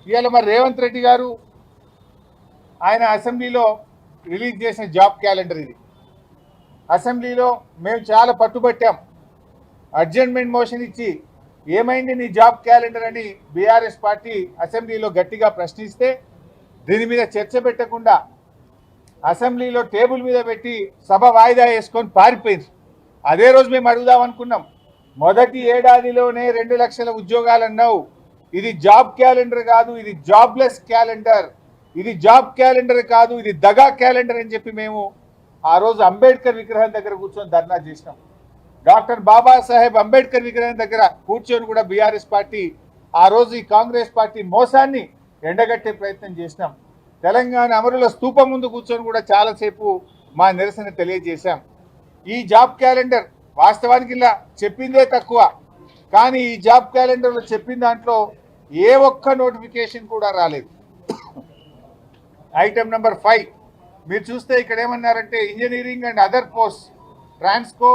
ఇవాళ మరి రేవంత్ రెడ్డి గారు ఆయన అసెంబ్లీలో రిలీజ్ చేసిన జాబ్ క్యాలెండర్ ఇది. అసెంబ్లీలో మేము చాలా పట్టుబట్టాం. అడ్జర్న్మెంట్ మోషన్ ఇచ్చి ఏమైంది నీ జాబ్ క్యాలెండర్ అని బీఆర్ఎస్ పార్టీ అసెంబ్లీలో గట్టిగా ప్రశ్నిస్తే దీని మీద చర్చ పెట్టకుండా అసెంబ్లీలో టేబుల్ మీద పెట్టి సభ వాయిదా వేసుకొని పారిపోయింది. అదే రోజు మేము అడుగుదాం అనుకున్నాం, మొదటి ఏడాదిలోనే 2 లక్షల ఉద్యోగాలు అన్నావు, ఇది జాబ్ క్యాలెండర్ కాదు, ఇది జాబ్లెస్ క్యాలెండర్, ఇది జాబ్ క్యాలెండర్ కాదు, ఇది దగా క్యాలెండర్ అని చెప్పి మేము ఆ రోజు అంబేద్కర్ విగ్రహం దగ్గర కూర్చొని ధర్నా చేసినాం. డాక్టర్ బాబాసాహెబ్ అంబేద్కర్ విగ్రహం దగ్గర కూర్చొని కూడా బీఆర్ఎస్ పార్టీ ఆ రోజు ఈ కాంగ్రెస్ పార్టీ మోసాన్ని ఎండగట్టే ప్రయత్నం చేసినాం. తెలంగాణ అమరుల స్తూపం ముందు కూర్చొని కూడా చాలాసేపు మా నిరసన తెలియజేశాం. ఈ జాబ్ క్యాలెండర్ వాస్తవానికి ఇలా చెప్పిందే తక్కువ, కానీ ఈ జాబ్ క్యాలెండర్లో చెప్పిన దాంట్లో ఏ ఒక్క నోటిఫికేషన్ కూడా రాలేదు. ఐటమ్ నెంబర్ 5 మీరు చూస్తే ఇక్కడ ఏమన్నారంటే engineering and other post Transco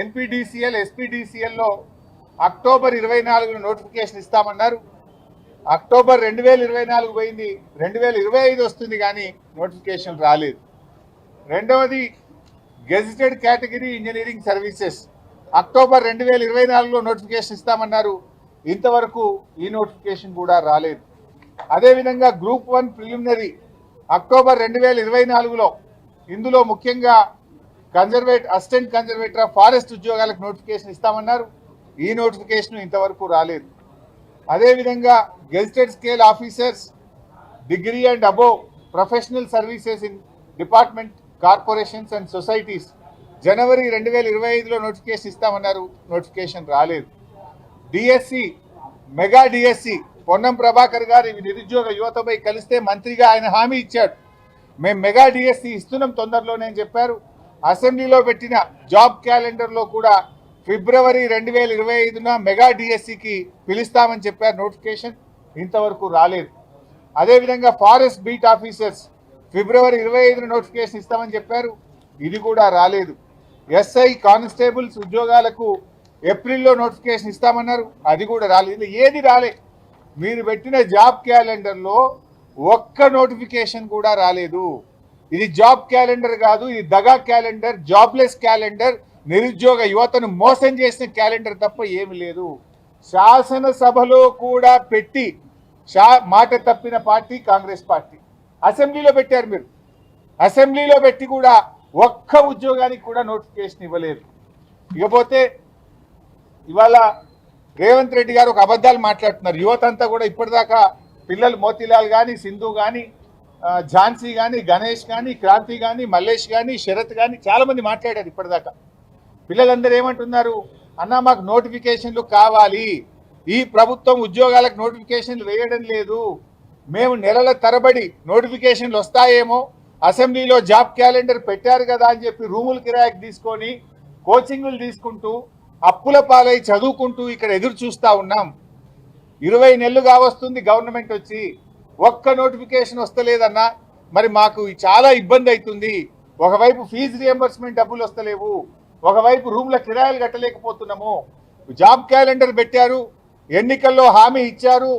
NPDCL ఎస్పీడీసీఎల్లో అక్టోబర్ 24 నోటిఫికేషన్ ఇస్తామన్నారు. అక్టోబర్ 2024 పోయింది, 2025 వస్తుంది కానీ నోటిఫికేషన్ రాలేదు. రెండవది gazetted category engineering services October 2024లో నోటిఫికేషన్ ఇస్తామన్నారు, ఇంతవరకు ఈ నోటిఫికేషన్ కూడా రాలేదు. అదేవిధంగా గ్రూప్ 1 ప్రిలిమినరీ అక్టోబర్ 2024లో ఇందులో ముఖ్యంగా అసిస్టెంట్ కన్జర్వేటర్ ఆఫ్ ఫారెస్ట్ ఉద్యోగాలకు నోటిఫికేషన్ ఇస్తామన్నారు, ఈ నోటిఫికేషన్ ఇంతవరకు రాలేదు. అదేవిధంగా gazetted scale officers degree and above professional services in department corporations and societies జనవరి 2025లో నోటిఫికేషన్ ఇస్తామన్నారు, నోటిఫికేషన్ రాలేదు. DSC mega DSC Ponnam Prabhakar garu నిరుద్యోగ యువతపై కలిస్తే మంత్రిగా ఆయన హామీ ఇచ్చాడు, మేము మెగా డిఎస్సి ఇస్తున్నాం తొందరలోనే అని చెప్పారు. అసెంబ్లీలో పెట్టిన జాబ్ క్యాలెండర్లో కూడా ఫిబ్రవరి 2025న మెగా డిఎస్సికి పిలుస్తామని చెప్పారు, నోటిఫికేషన్ ఇంతవరకు రాలేదు. అదేవిధంగా ఫారెస్ట్ బీట్ ఆఫీసర్స్ ఫిబ్రవరి 25న నోటిఫికేషన్ ఇస్తామని చెప్పారు, ఇది కూడా రాలేదు. ఎస్ఐ కానిస్టేబుల్స్ ఉద్యోగాలకు ఏప్రిల్లో నోటిఫికేషన్ ఇస్తామన్నారు, అది కూడా రాలేదు. ఏది రాలే. మీరు పెట్టిన జాబ్ క్యాలెండర్లో ఒక్క నోటిఫికేషన్ కూడా రాలేదు. ఇది జాబ్ క్యాలెండర్ కాదు, ఇది దగా క్యాలెండర్, జాబ్లెస్ క్యాలెండర్, నిరుద్యోగ యువతను మోసం చేసిన క్యాలెండర్ తప్ప ఏమి లేదు. శాసనసభలో కూడా పెట్టి మాట తప్పిన పార్టీ కాంగ్రెస్ పార్టీ. అసెంబ్లీలో పెట్టారు మీరు, అసెంబ్లీలో పెట్టి కూడా ఒక్క ఉద్యోగానికి కూడా నోటిఫికేషన్ ఇవ్వలేదు. ఇకపోతే ఇవాళ రేవంత్ రెడ్డి గారు ఒక అబద్ధాలు మాట్లాడుతున్నారు. యువత అంతా కూడా ఇప్పటిదాకా పిల్లలు మోతీలాల్ కానీ, సింధు కానీ, ఝాన్సీ కానీ, గణేష్ కానీ, క్రాంతి కానీ, మల్లేష్ కానీ, శరత్ కానీ చాలామంది మాట్లాడారు ఇప్పటిదాకా. పిల్లలందరూ ఏమంటున్నారు, అన్న మాకు నోటిఫికేషన్లు కావాలి, ఈ ప్రభుత్వం ఉద్యోగాలకు నోటిఫికేషన్లు వేయడం లేదు, మేము నెలల తరబడి నోటిఫికేషన్లు వస్తాయేమో, అసెంబ్లీలో జాబ్ క్యాలెండర్ పెట్టారు కదా అని చెప్పి రూములు కిరాయికి తీసుకొని కోచింగ్లు తీసుకుంటూ అప్పుల పాలై చదువుకుంటూ ఇక్కడ ఎదురు చూస్తూ ఉన్నాం. 20 నెలలు కావస్తుంది గవర్నమెంట్ వచ్చి, ఒక్క నోటిఫికేషన్ వస్తలేదన్నా. మరి మాకు చాలా ఇబ్బంది అవుతుంది. ఒకవైపు ఫీజు రియంబర్స్మెంట్ డబ్బులు వస్తలేవు, ఒకవైపు రూమ్ల కిరాయిలు కట్టలేకపోతున్నాము. జాబ్ క్యాలెండర్ పెట్టారు, ఎన్నికల్లో హామీ ఇచ్చారు,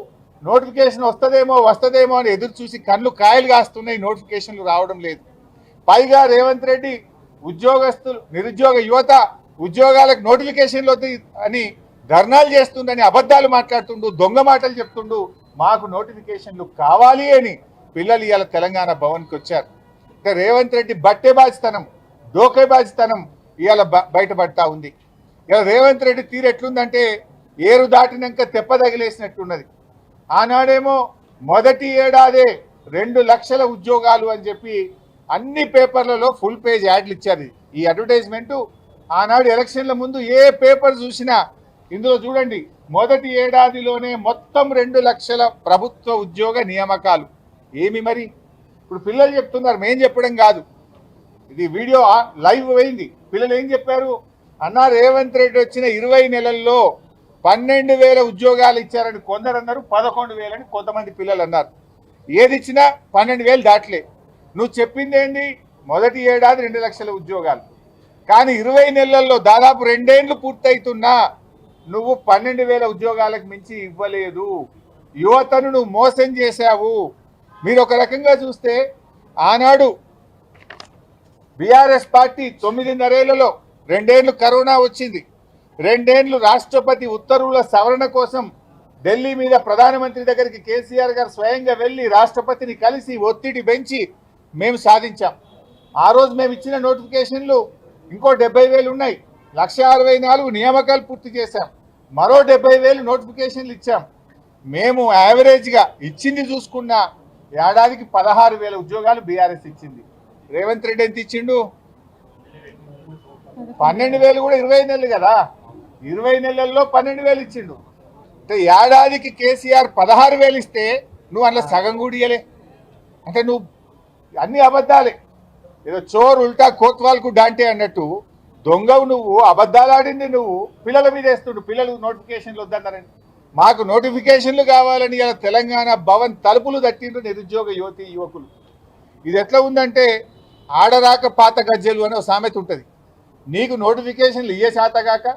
నోటిఫికేషన్ వస్తదేమో అని ఎదురు చూసి కళ్ళు కాయలు కాస్తున్నాయి, నోటిఫికేషన్లు రావడం లేదు. పైగా రేవంత్ రెడ్డి ఉద్యోగస్తులు నిరుద్యోగ యువత ఉద్యోగాలకు నోటిఫికేషన్లు అని ధర్నాలు చేస్తుండని అబద్ధాలు మాట్లాడుతుండు, దొంగ మాటలు చెప్తుండు. మాకు నోటిఫికేషన్లు కావాలి అని పిల్లలు ఇవాళ తెలంగాణ భవన్కి వచ్చారు. అంటే రేవంత్ రెడ్డి బట్టేబాజితనం, డోకేబాజితనం ఇవాళ బయటపడతా ఉంది. ఇవాళ రేవంత్ రెడ్డి తీరు ఎట్లుందంటే ఏరు దాటినాక తెప్ప తగిలేసినట్టున్నది. ఆనాడేమో మొదటి ఏడాదే 2 లక్షల ఉద్యోగాలు అని చెప్పి అన్ని పేపర్లలో ఫుల్ పేజ్ యాడ్లు ఇచ్చారు. ఈ అడ్వర్టైజ్మెంటు ఆనాడు ఎలక్షన్ల ముందు ఏ పేపర్ చూసినా ఇందులో చూడండి, మొదటి ఏడాదిలోనే మొత్తం 2 లక్షల ప్రభుత్వ ఉద్యోగ నియామకాలు. ఏమి మరి ఇప్పుడు పిల్లలు చెప్తున్నారు, మేం చెప్పడం కాదు, ఇది వీడియో లైవ్ అయింది. పిల్లలు ఏం చెప్పారు, అన్నా రేవంత్ రెడ్డి వచ్చిన 20 నెలల్లో 12,000 ఉద్యోగాలు ఇచ్చారని కొందరు అన్నారు, 11,000 అని కొంతమంది పిల్లలు అన్నారు. ఏది ఇచ్చినా 12,000 దాటలే. నువ్వు చెప్పింది ఏంటి, మొదటి ఏడాది 2 లక్షల ఉద్యోగాలు, కానీ 20 నెలల్లో దాదాపు 2 ఏళ్లు పూర్తవుతున్నా నువ్వు 12,000 ఉద్యోగాలకు మించి ఇవ్వలేదు. యువతను నువ్వు మోసం చేశావు. మీరు ఒక రకంగా చూస్తే ఆనాడు బీఆర్ఎస్ పార్టీ 9.5 ఏళ్లలో 2 ఏళ్లు కరోనా వచ్చింది, 2 ఏళ్లు రాష్ట్రపతి ఉత్తర్వుల సవరణ కోసం ఢిల్లీ మీద ప్రధానమంత్రి దగ్గరికి కేసీఆర్ గారు స్వయంగా వెళ్ళి రాష్ట్రపతిని కలిసి ఒత్తిడి పెంచి మేము సాధించాం. ఆ రోజు మేము ఇచ్చిన నోటిఫికేషన్లు ఇంకో 70,000 ఉన్నాయి. 1,64,000 నియామకాలు పూర్తి చేశాం. మరో 70,000 నోటిఫికేషన్లు ఇచ్చాం. మేము యావరేజ్గా ఇచ్చింది చూసుకున్న ఏడాదికి 16,000 ఉద్యోగాలు బీఆర్ఎస్ ఇచ్చింది. రేవంత్ రెడ్డి ఎంత ఇచ్చిండు? 12,000 కూడా 20 నెలలు కదా, 20 నెలల్లో 12,000 ఇచ్చిండు. అంటే ఏడాదికి కేసీఆర్ 16,000 ఇస్తే నువ్వు అందులో సగం కూడా ఇయ్యలే. అంటే నువ్వు అన్ని అబద్ధాలే. ఏదో చోరు ఉల్టా కోత్వాల్కు డాంటే అన్నట్టు దొంగవు నువ్వు, అబద్ధాలు ఆడింది నువ్వు, పిల్లల మీద వేస్తుండు. పిల్లలు నోటిఫికేషన్లు వద్దన్నారని, మాకు నోటిఫికేషన్లు కావాలని ఇలా తెలంగాణ భవన్ తలుపులు తట్టిండ్రు నిరుద్యోగ యువకులు. ఇది ఎట్లా ఉందంటే ఆడరాక పాత గజ్జెలు అనే ఒక సామెత ఉంటుంది. నీకు నోటిఫికేషన్లు ఇయ్యే శాతగాక,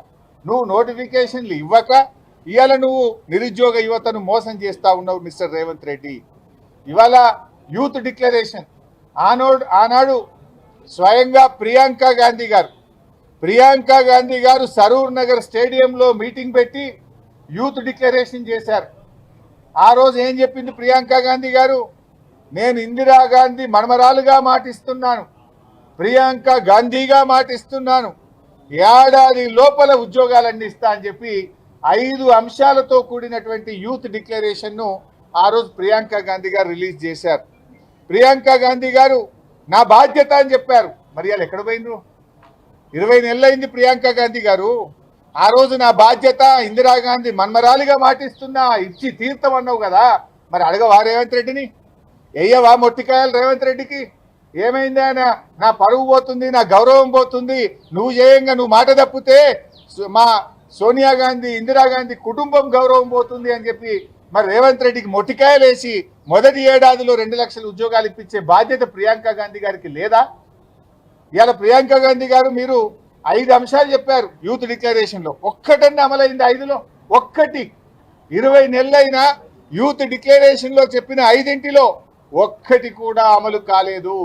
నువ్వు నోటిఫికేషన్లు ఇవ్వక ఇవాళ నువ్వు నిరుద్యోగ యువతను మోసం చేస్తూ ఉన్నావు మిస్టర్ రేవంత్ రెడ్డి. ఇవాళ యూత్ డిక్లరేషన్ ఆనాడు స్వయంగా ప్రియాంక గాంధీ గారు సరూర్ నగర్ స్టేడియంలో మీటింగ్ పెట్టి యూత్ డిక్లరేషన్ చేశారు. ఆ రోజు ఏం చెప్పింది ప్రియాంక గాంధీ గారు? నేను ఇందిరాగాంధీ మనమరాలుగా మాటిస్తున్నాను, ప్రియాంక గాంధీగా మాటిస్తున్నాను, ఏడాది లోపల ఉద్యోగాలన్నీ ఇస్తా అని చెప్పి 5 అంశాలతో కూడినటువంటి యూత్ డిక్లరేషన్ను ఆ రోజు ప్రియాంక గాంధీ గారు రిలీజ్ చేశారు. ప్రియాంక గాంధీ గారు నా బాధ్యత అని చెప్పారు. మరి వాళ్ళు ఎక్కడ పోయినరు? 20 నెలలైంది ప్రియాంక గాంధీ గారు. ఆ రోజు నా బాధ్యత ఇందిరాగాంధీ మన్మరాలిగా మాటిస్తున్నా, ఇచ్చి తీర్థం అన్నావు కదా, మరి అడగవా రేవంత్ రెడ్డిని? వెయ్యవా మొట్టికాయలు రేవంత్ రెడ్డికి? ఏమైంది ఆయన? నా పరువు పోతుంది, నా గౌరవం పోతుంది, నువ్వు చేయంగా నువ్వు మాట తప్పితే మా సోనియా గాంధీ ఇందిరాగాంధీ కుటుంబం గౌరవం పోతుంది అని చెప్పి మరి రేవంత్ రెడ్డికి మొట్టికాయలు వేసి మొదటి ఏడాదిలో 2 లక్షల ఉద్యోగాలు ఇప్పించే బాధ్యత ప్రియాంక గాంధీ గారికి లేదా? ఇవాళ ప్రియాంక గాంధీ గారు మీరు 5 అంశాలు చెప్పారు యూత్ డిక్లరేషన్లో, ఒక్కటన్నా అమలైంది 5లో? ఒక్కటి. 20 నెలలైనా యూత్ డిక్లరేషన్లో చెప్పిన 5 ఒక్కటి కూడా అమలు కాలేదు.